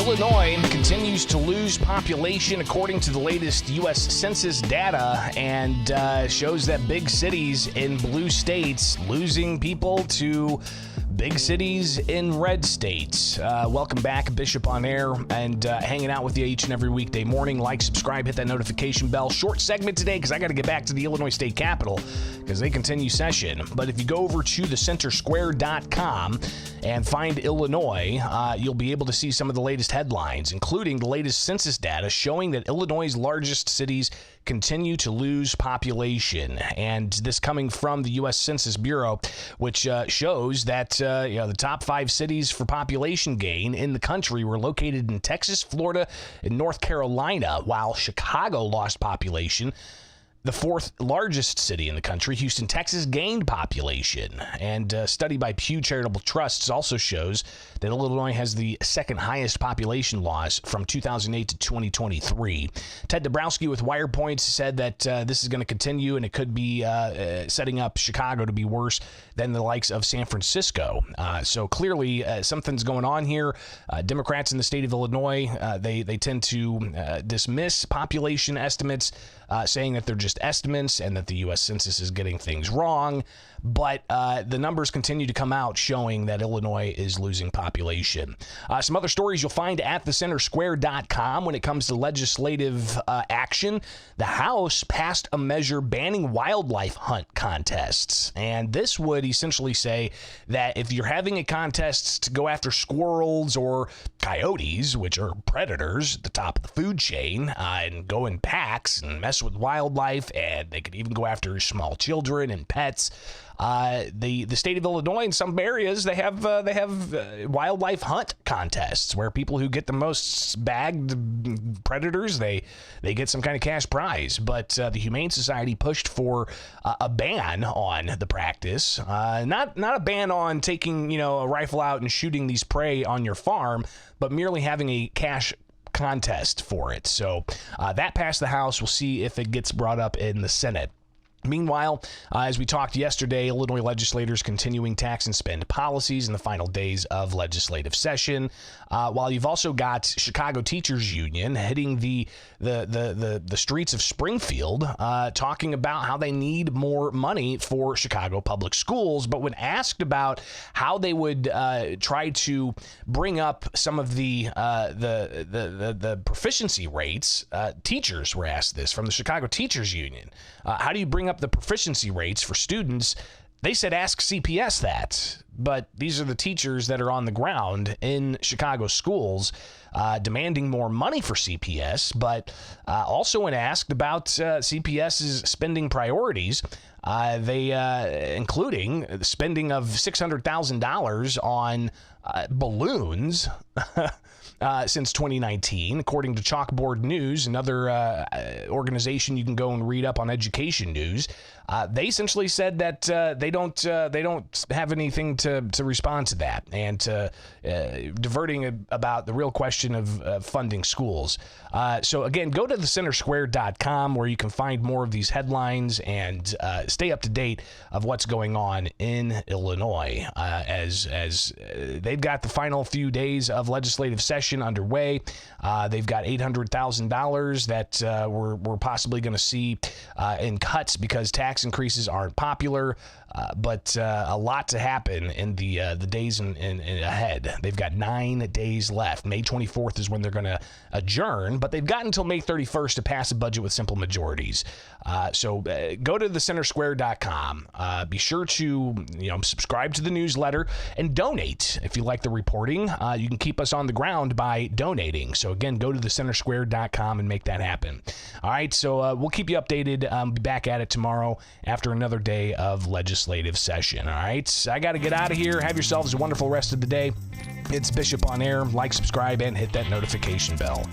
Illinois continues to lose population according to the latest U.S. Census data, and shows that big cities in blue states losing people to big cities in red states. Welcome back, Bishop on Air, and hanging out with you each and every weekday morning. Like, subscribe, hit that notification bell. Short segment today because I got to get back to the Illinois State Capitol because they continue session. But if you go over to thecentersquare.com and find Illinois, you'll be able to see some of the latest headlines, including the latest census data showing that Illinois' largest cities continue to lose population. And this coming from the U.S. Census Bureau, which shows that the top 5 cities for population gain in the country were located in Texas, Florida, and North Carolina, while Chicago lost population. The 4th largest city in the country, Houston, Texas, gained population. And a study by Pew Charitable Trusts also shows that Illinois has the 2nd highest population loss from 2008 to 2023. Ted Dabrowski with WirePoint said that this is going to continue, and it could be setting up Chicago to be worse than the likes of San Francisco. So clearly something's going on here. Democrats in the state of Illinois, they tend to dismiss population estimates, saying that they're just estimates and that the U.S. Census is getting things wrong. But the numbers continue to come out showing that Illinois is losing population. Some other stories you'll find at thecentersquare.com when it comes to legislative action. The House passed a measure banning wildlife hunt contests. And this would essentially say that if you're having a contest to go after squirrels or coyotes, which are predators at the top of the food chain, and go in packs and mess with wildlife, and they could even go after small children and pets. The state of Illinois, in some areas, they have wildlife hunt contests where people who get the most bagged predators, they get some kind of cash prize. But the Humane Society pushed for a ban on the practice, not a ban on taking a rifle out and shooting these prey on your farm, but merely having a cash contest for it. So that passed the House. We'll see if it gets brought up in the Senate. Meanwhile, as we talked yesterday, Illinois legislators continuing tax and spend policies in the final days of legislative session. While you've also got Chicago Teachers Union hitting the streets of Springfield, talking about how they need more money for Chicago public schools. But when asked about how they would try to bring up some of the proficiency rates, teachers were asked this from the Chicago Teachers Union. How do you bring up the proficiency rates for students? They said ask CPS that, but these are the teachers that are on the ground in Chicago schools demanding more money for CPS. But also when asked about CPS's spending priorities, they including the spending of $600,000 on balloons since 2019, according to Chalkboard News, another organization you can go and read up on education news. They essentially said that they don't have anything to respond to that, and diverting about the real question of funding schools. So again, go to thecentersquare.com where you can find more of these headlines and stay up to date of what's going on in Illinois as they've got the final few days of legislative session underway. They've got $800,000 that we're possibly going to see in cuts because tax increases aren't popular, but a lot to happen in the days in ahead. They've got 9 days left. May 24th is when they're going to adjourn, but they've got until May 31st to pass a budget with simple majorities. So go to thecentersquare.com. Be sure to subscribe to the newsletter and donate if you like the reporting. You can keep us on the ground by donating. So again, go to thecentersquare.com and make that happen. All right, so we'll keep you updated. Be back at it tomorrow after another day of legislative session. All right, I got to get out of here. Have yourselves a wonderful rest of the day. It's Bishop on Air. Like, subscribe, and hit that notification bell.